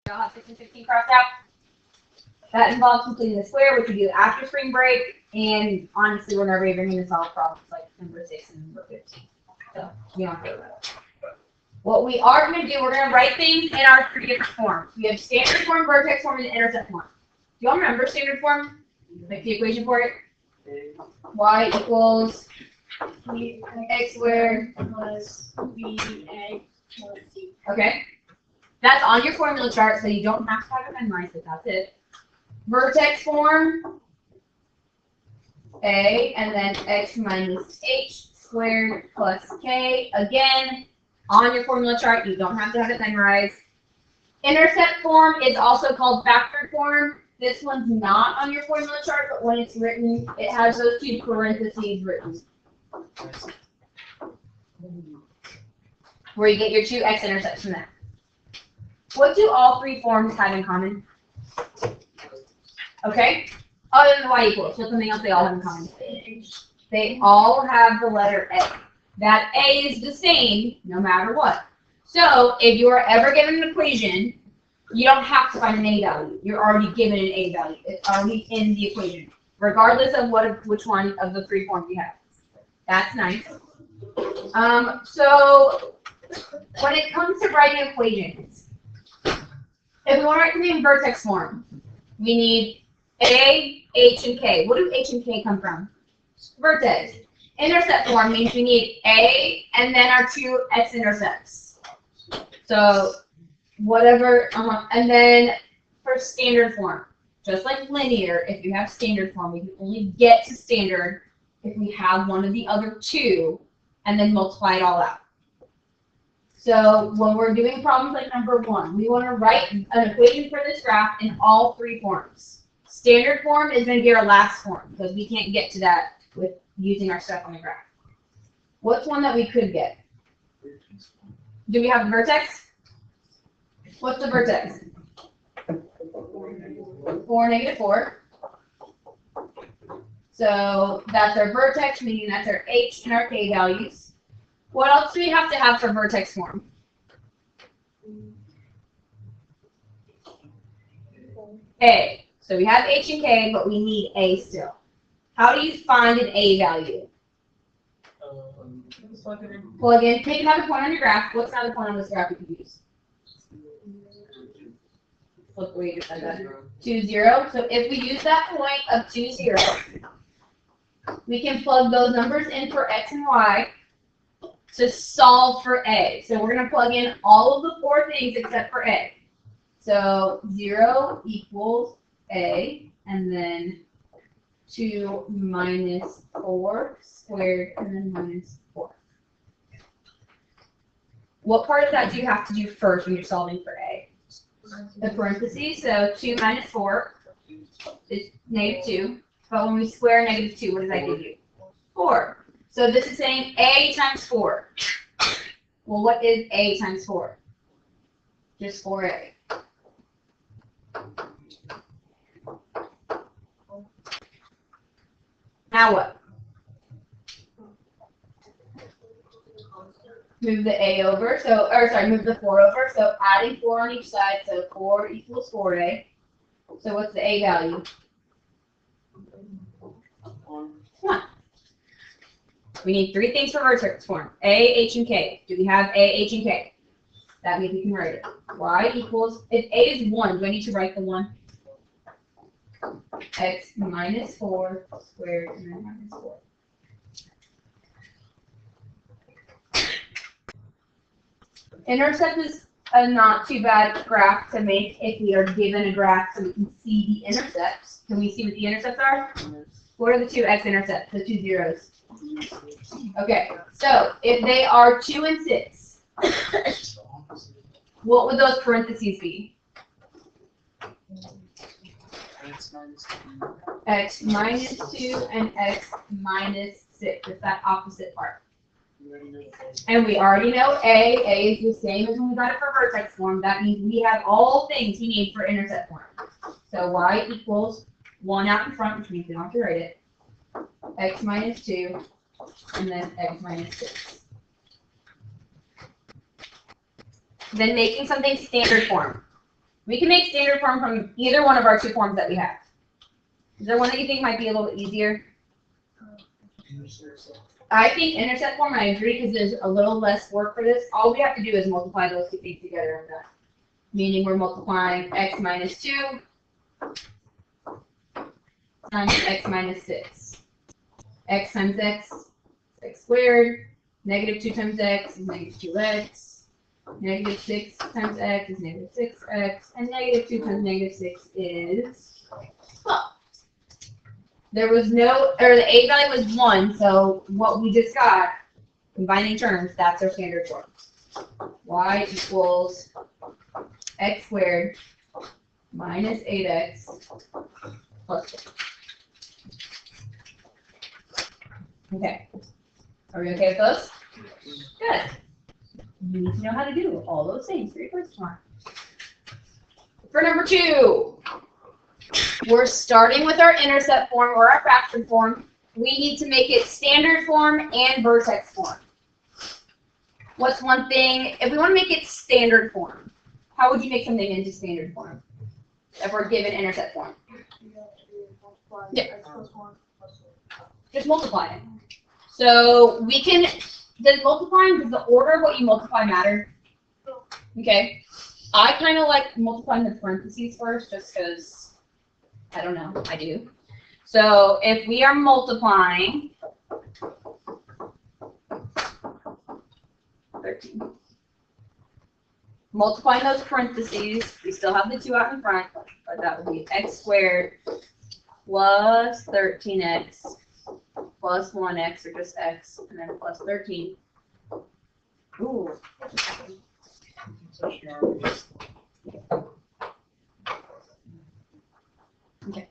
I'll have 6 and 15 crossed out. That involves completing the square, which we do after spring break, and honestly, we're never even going to solve problems like number 6 and number 15. So, we don't have to worry about it. What we are going to do, we're going to write things in our 3 different forms. We have standard form, vertex form, and intercept form. Do y'all remember standard form? Like the equation for it? Y equals x squared plus bx plus c. Okay. That's on your formula chart, so you don't have to have it memorized, but that's it. Vertex form, a, and then x minus h squared plus k. Again, on your formula chart, you don't have to have it memorized. Intercept form is also called factored form. This one's not on your formula chart, but when it's written, it has those 2 parentheses written. Where you get your 2 x-intercepts from that. What do all 3 forms have in common? Okay? Other than the y equals, what's something else they all have in common? They all have the letter A. That A is the same no matter what. So if you are ever given an equation, you don't have to find an A value. You're already given an A value. It's already in the equation, regardless of which one of the 3 forms you have. That's nice. So when it comes to writing equations, if we want to write something in vertex form, we need A, H, and K. What do H and K come from? Vertex. Intercept form means we need A and then our 2 x-intercepts. So whatever, and then for standard form, just like linear, if you have standard form, we can only get to standard if we have one of the other 2 and then multiply it all out. So when we're doing problems like number 1, we want to write an equation for this graph in all 3 forms. Standard form is going to be our last form because we can't get to that with using our stuff on the graph. What's one that we could get? Do we have a vertex? What's the vertex? 4, negative 4. So that's our vertex, meaning that's our h and our k values. What else do we have to have for vertex form? A. So we have h and k, but we need a still. How do you find an a value? Plug in. Take another point on your graph. What's another point on this graph you can use? Look where you just said that. 2, 0. So if we use that point of 2, 0, we can plug those numbers in for x and y to solve for a. So we're going to plug in all of the 4 things except for a. So 0 equals a, and then 2 minus 4 squared, and then minus 4. What part of that do you have to do first when you're solving for a? The parentheses. So 2 minus 4 is negative 2. But when we square negative 2, what does that give you? 4. So this is saying a times 4. Well, what is a times 4? Just 4a. Now what? Move the a over, move the 4 over, so adding 4 on each side, so 4 equals 4a. So what's the a value? 1. We need 3 things for vertex form. A, H, and K. Do we have A, H, and K? That means we can write it. Y equals, if A is 1, do I need to write the 1? X minus 4 squared and then minus 4. Intercept is a not too bad graph to make if we are given a graph so we can see the intercepts. Can we see what the intercepts are? What are the 2 x-intercepts, the 2 zeros? Okay, so if they are 2 and 6, what would those parentheses be? X minus 2 and x minus 6. It's that opposite part. And we already know A. A is the same as when we got it for vertex form. That means we have all things we need for intercept form. So y equals 1 out in front, which means we don't have to write it. X minus 2, and then x minus 6. Then making something standard form. We can make standard form from either one of our two forms that we have. Is there one that you think might be a little bit easier? I think intercept form, I agree, because there's a little less work for this. All we have to do is multiply those two things together. Meaning we're multiplying x minus 2 times x minus 6. X times x, x squared. Negative 2 times x is negative 2x. Negative 6 times x is negative 6x. And negative 2 times negative 6 is 12. There was no, or the a value was 1, so what we just got, combining terms, that's our standard form. Y equals x squared minus 8x plus 6. Okay. Are we okay with those? Good. You need to know how to do all those things for your first one. For number 2, we're starting with our intercept form or our fraction form. We need to make it standard form and vertex form. What's one thing? If we want to make it standard form, how would you make something into standard form if we're given intercept form? Yeah. Just multiply it. So we can, does the order of what you multiply matter? Okay. I kind of like multiplying the parentheses first just because, I don't know, I do. So if we are multiplying 13. Multiplying those parentheses, we still have the 2 out in front, but that would be x squared plus 13x plus 1x, or just x, and then plus 13. Ooh. Okay.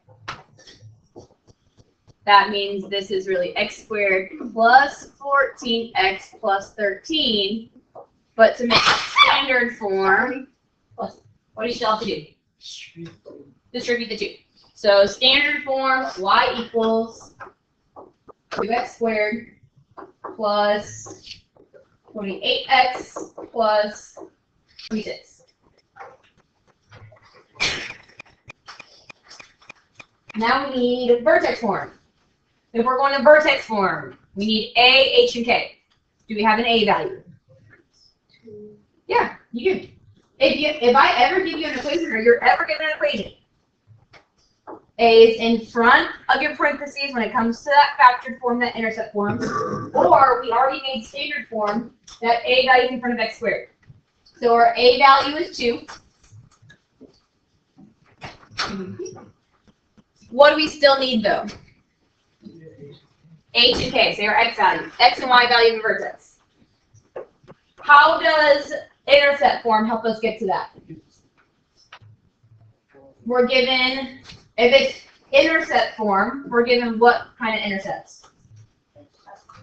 That means this is really x squared plus 14x plus 13. But to make standard form, what do you still have to do? Distribute the 2. So standard form, y equals 2x squared plus 28x plus 26. Now we need vertex form. If we're going to vertex form, we need a, h, and k. Do we have an a value? Yeah, you do. If I ever give you an equation, or you're ever given an equation, a is in front of your parentheses when it comes to that factored form, that intercept form, or we already made standard form, that a value is in front of x squared. So our a value is 2. What do we still need though? H and k, so our x value, x and y value in vertex. How does intercept form help us get to that? We're given, if it's intercept form, we're given what kind of intercepts?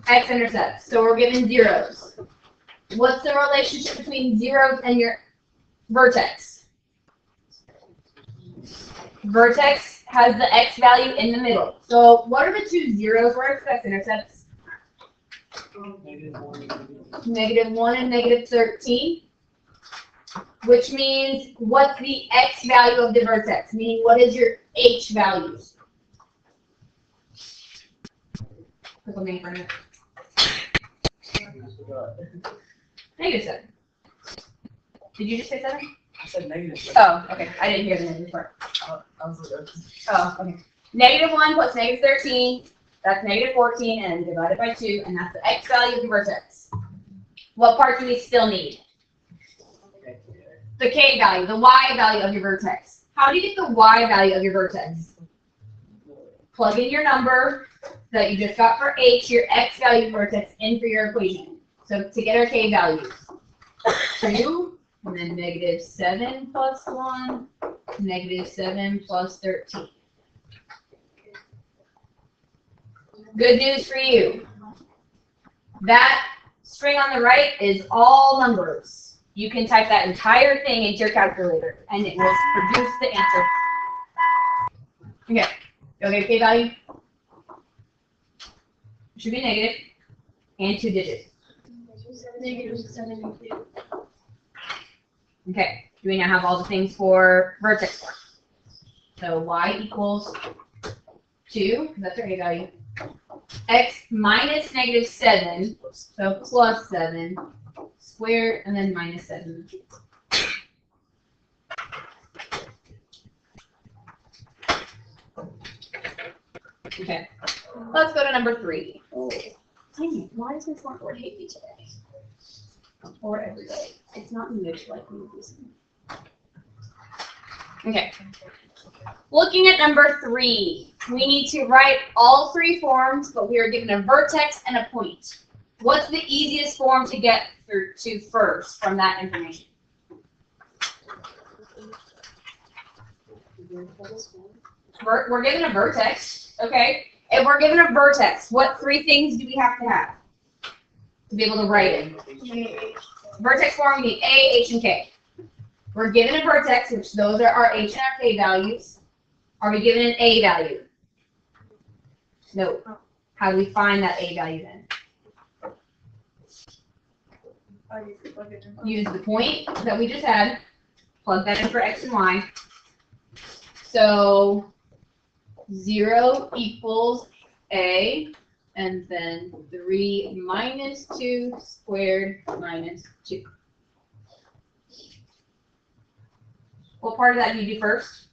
X intercepts. So we're given zeros. What's the relationship between zeros and your vertex? Vertex has the x value in the middle. So what are the 2 zeros? Where are x intercepts? -1 and -13. Which means, what's the x value of the vertex? Meaning, what is your h values? Put something in front of it. -7. Did you just say 7? I said negative. Oh, okay. I didn't hear the negative part. Oh, okay. -1 plus -13, that's -14, and divided by 2, and that's the x value of the vertex. What part do we still need? The k value, the y value of your vertex. How do you get the y value of your vertex? Plug in your number that you just got for h, your x value vertex, in for your equation. So to get our k values, 2, and then -7 plus 1, -7 plus 13. Good news for you. That string on the right is all numbers. You can type that entire thing into your calculator, and it will produce the answer. Okay, okay, k value. It should be negative, and 2 digits. -7 and 2. Okay, Do we now have all the things for vertex form? So y equals 2, because that's our a value. X minus negative 7, so plus 7, squared, and then minus 7. Okay, let's go to number 3. Oh, dang it, why does this one word hate me today? Or every day. It's not English like we use. Okay. Looking at number 3, we need to write all 3 forms, but we are given a vertex and a point. What's the easiest form to get through to first from that information? We're given a vertex, okay? If we're given a vertex, what 3 things do we have to be able to write it? Vertex form, we need A, H, and K. We're given a vertex, which those are our H and our K values. Are we given an A value? No. How do we find that A value then? Use the point that we just had. Plug that in for X and Y. So 0 equals A, and then 3 minus 2 squared minus 2. What part of that do you do first?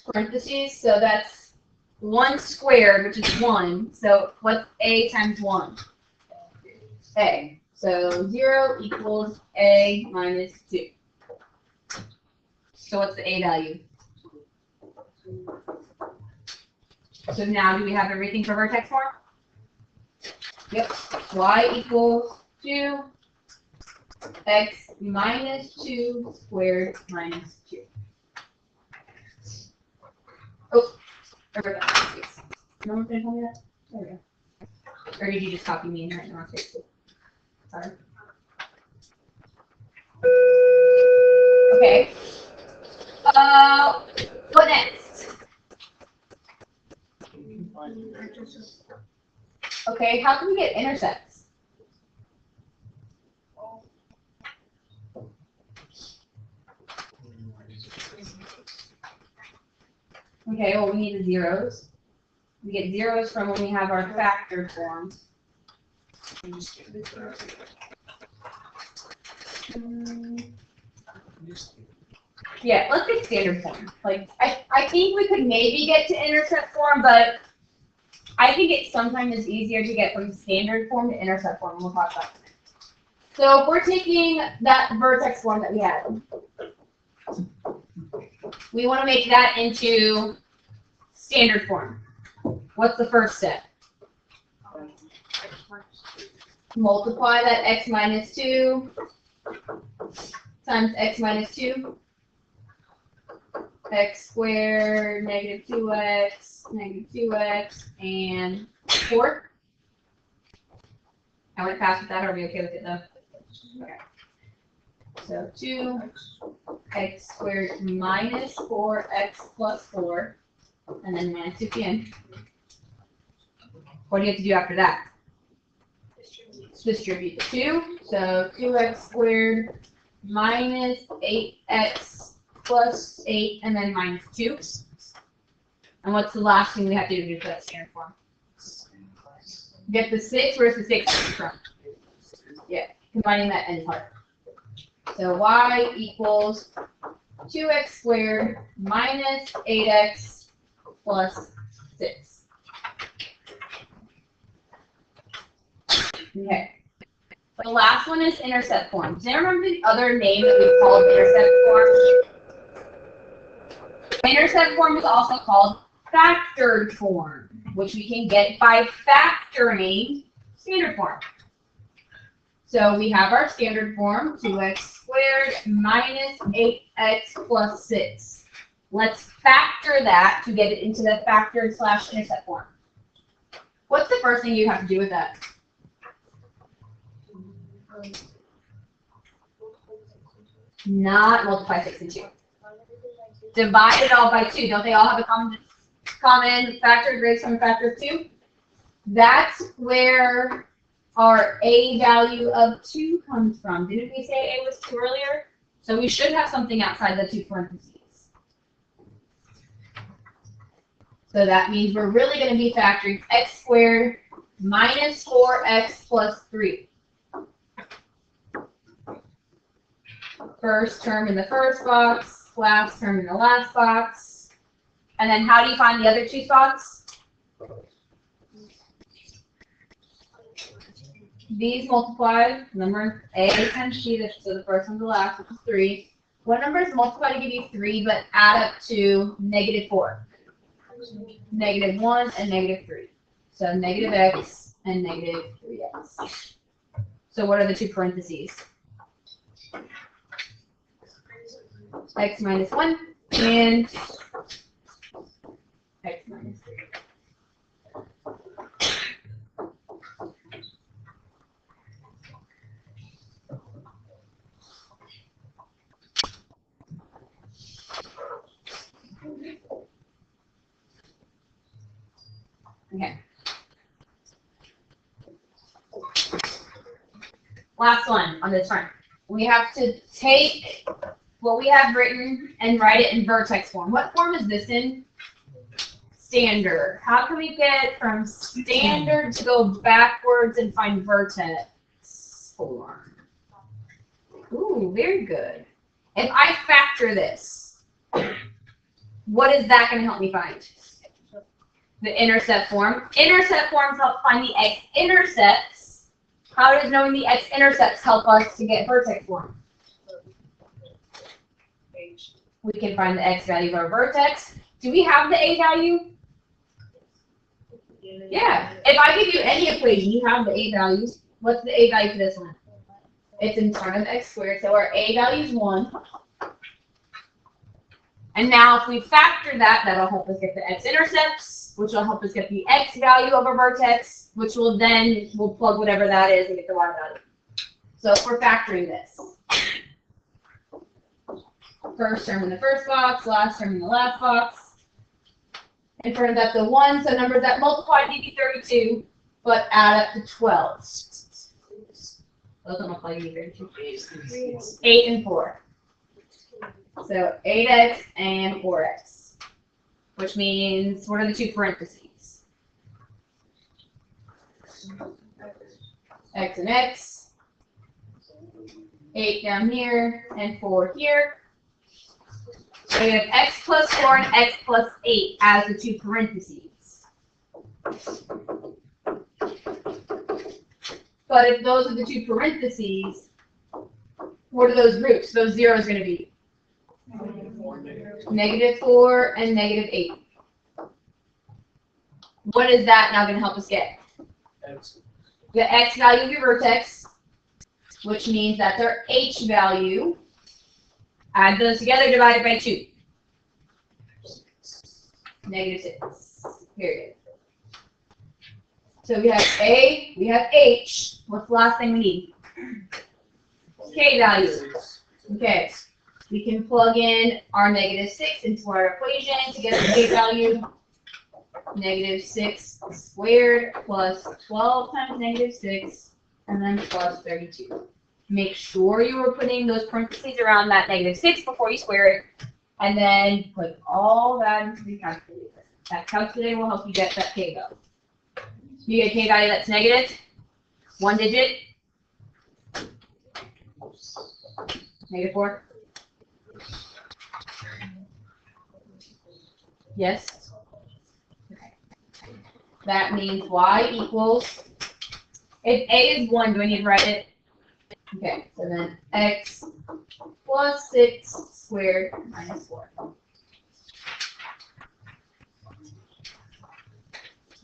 Parentheses, so that's 1 squared, which is 1. So what's A times 1? A. So 0 equals A minus 2. So what's the A value? So now do we have everything for vertex form? Yep. Y equals 2. X minus 2 squared minus 2. Oh, there we go. No one's going to tell me that? There we go. Or did you just copy me and write the wrong space? Sorry. Okay. What next? Okay, how can we get intercepts? Okay, well, we need the zeros. We get zeros from when we have our factored form. Yeah, let's get standard form. Like, I think we could maybe get to intercept form, but I think it sometimes is easier to get from standard form to intercept form. We'll talk about that. So if we're taking that vertex form that we had, we want to make that into standard form. What's the first step? Multiply that x minus 2 times x minus 2. X squared, negative 2x, and 4. I went fast with that. Are we okay with it though? Okay. So 2x squared minus 4x plus 4, and then minus 2 at the end. What do you have to do after that? Distribute the 2. So 2x squared minus 8x plus 8, and then minus 2. And what's the last thing we have to do to get that standard form? Get the 6. Where's the 6 coming from? Yeah, combining that end part. So y equals 2x squared minus 8x plus 6. Okay. The last one is intercept form. Does anyone remember the other name that we called intercept form? Intercept form is also called factored form, which we can get by factoring standard form. So we have our standard form, 2x squared minus 8x plus 6. Let's factor that to get it into the factored / intercept form. What's the first thing you have to do with that? Not multiply 6 and 2. Divide it all by 2. Don't they all have a common factor, greatest common factor of 2? That's where our A value of 2 comes from. Didn't we say A was 2 earlier? So we should have something outside the two parentheses. So that means we're really going to be factoring x squared minus 4x plus 3. First term in the first box, last term in the last box. And then how do you find the other two spots? These multiply, number A times B, so the first one's the last, which is 3. What numbers multiply to give you 3 but add up to negative 4? Negative 1 and negative 3. So negative x and negative 3x. So what are the two parentheses? X minus 1 and x minus 3. Okay. Last one on this front. We have to take what we have written and write it in vertex form. What form is this in? Standard. How can we get from standard to go backwards and find vertex form? Ooh, very good. If I factor this, what is that going to help me find? The intercept form. Intercept forms help find the x-intercepts. How does knowing the x-intercepts help us to get vertex form? We can find the x value of our vertex. Do we have the a value? Yeah. If I give you any equation, you have the a values. What's the a value for this one? It's in front of x squared, so our a value is 1. And now if we factor that, that'll help us get the x-intercepts, which will help us get the x value of our vertex, which will then, we'll plug whatever that is and get the y value. So if we're factoring this, first term in the first box, last term in the last box, in front of that the 1, so numbers that multiply to be 32, but add up to 12. Those don't look like 32. 8 and 4. So 8x and 4x, which means, what are the two parentheses? X and x, 8 down here, and 4 here. So we have x plus 4 and x plus 8 as the two parentheses. But if those are the two parentheses, what are those roots? Those zeros going to be? Negative 4 and negative 8. What is that now going to help us get? X. The x value of your vertex, which means that's our h value. Add those together, divided by 2. Negative 6, period. So we have a, we have h. What's the last thing we need? K value. Okay. We can plug in our negative 6 into our equation to get the k value. Negative 6 squared plus 12 times negative 6, and then plus 32. Make sure you are putting those parentheses around that negative 6 before you square it, and then put all that into the calculator. That calculator will help you get that k value. You get a k value that's negative, 1 digit, negative 4. Yes? Okay. That means y equals, if a is 1, do I need to write it? Okay, so then x plus 6 squared minus 4.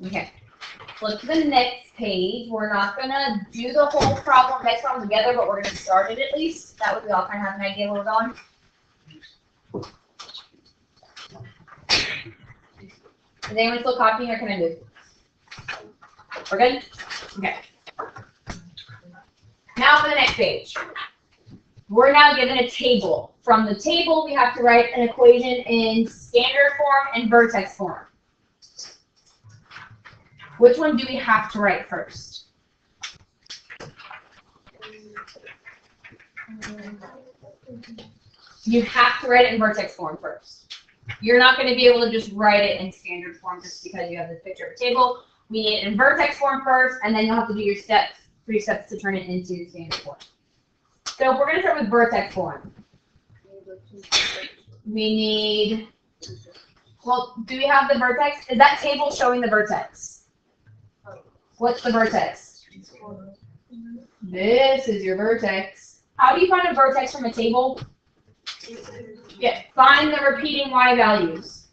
Okay, flip to the next page. We're not going to do the whole problem next one together, but we're going to start it at least. That way we all kind of have an idea where we're going. Is anyone still copying, or can I move? We're good? Okay. Now for the next page. We're now given a table. From the table, we have to write an equation in standard form and vertex form. Which one do we have to write first? You have to write it in vertex form first. You're not going to be able to just write it in standard form just because you have this picture of a table. We need it in vertex form first, and then you'll have to do your steps, 3 steps to turn it into standard form. So we're going to start with vertex form. We need, well, do we have the vertex? Is that table showing the vertex? What's the vertex? This is your vertex. How do you find a vertex from a table? Yeah, find the repeating y values.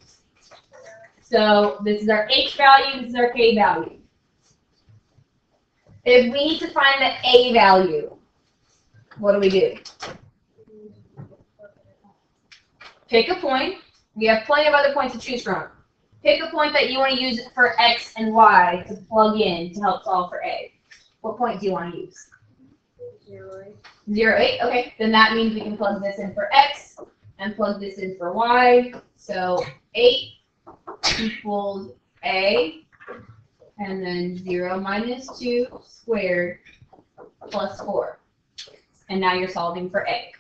So this is our h value, this is our k value. If we need to find the a value, what do we do? Pick a point. We have plenty of other points to choose from. Pick a point that you want to use for x and y to plug in to help solve for a. What point do you want to use? 0, 0, 8. Okay, then that means we can plug this in for x and plug this in for y. So 8 equals a, and then 0 minus 2 squared plus 4. And now you're solving for a.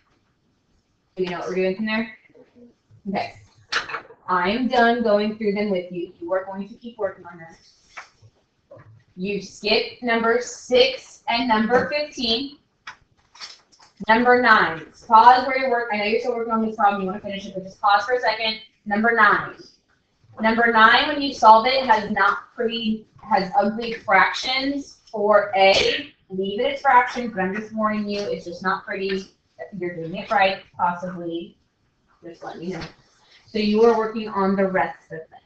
Do you know what we're doing from there? Okay. I'm done going through them with you. You are going to keep working on this. You skip number 6 and number 15. Number 9. Pause where you're working. I know you're still working on this problem. You want to finish it, but just pause for a second. Number 9. Number 9, when you solve it, has ugly fractions for a. Leave it as fractions, but I'm just warning you, it's just not pretty. You're doing it right, possibly. Just let me know. So you are working on the rest of them.